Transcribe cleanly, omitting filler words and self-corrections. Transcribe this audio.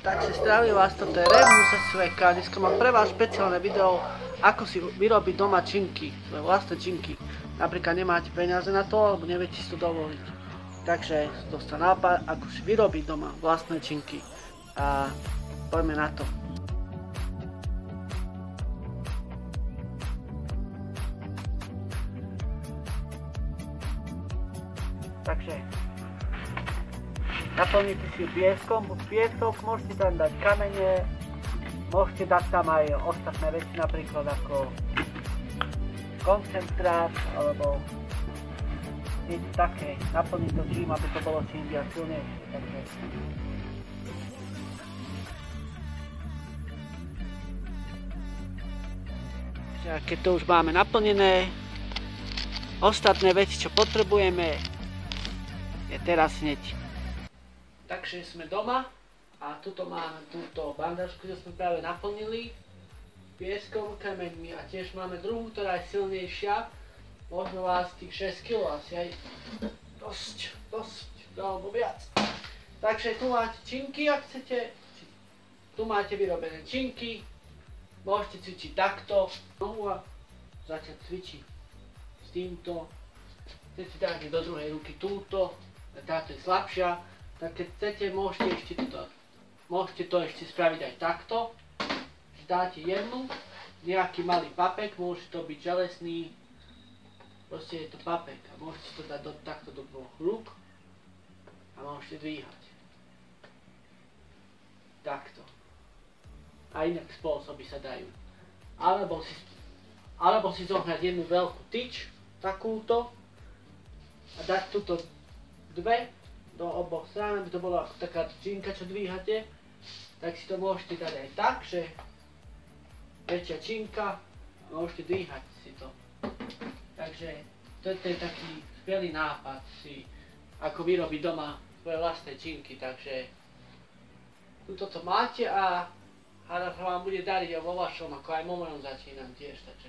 Takže zdravím vás, toto je Revnu ze Sveka. Dneska mám pre vás špeciálne video, ako si vyrobiť doma činky, svoje vlastné činky. Napríklad nemáte peniaze na to, alebo neviete si to dovoliť. Takže dostal nápad, ako si vyrobiť doma vlastné činky. A poďme na to. Takže naplníte si pieskom, piesok, môžete tam dať kamene, môžete dať tam aj ostatné veci, napríklad ako koncentrát, alebo niečo také, naplniť to čím, aby to bolo čím viac silnejšie. Takže keď to už máme naplnené, ostatné veci, čo potrebujeme, je teraz hneď. Takže sme doma a tuto máme túto bandažku, čo sme práve naplnili pieskom, kameňmi a tiež máme druhú, ktorá je silnejšia, možno vás tých 6 kg asi aj dosť, alebo viac. Takže tu máte činky, ak chcete, tu máte vyrobené činky, môžete cvičiť takto, nohu a začať cvičiť s týmto. Chcete dáte do druhej ruky túto, táto je slabšia. Tak keď chcete, môžete to ešte spraviť aj takto. Dáte jednu, nejaký malý papek, môže to byť železný, proste je to papek a môžete to dať takto do dvoch rúk a môžete dvíhať. Takto. A inak spôsoby sa dajú. Alebo si zohnať jednu veľkú tyč, takúto, a dať tuto dve do oboch strán, aby to bola taká činka, čo dvíhate, tak si to môžete dať aj tak, že väčšia činka a môžete dvíhať si to. Takže toto je taký skvelý nápad si, ako vyrobiť doma svoje vlastné činky, takže tuto to máte a sa vám bude dariť vo vašom, ako aj vo mojom začínam tiež, takže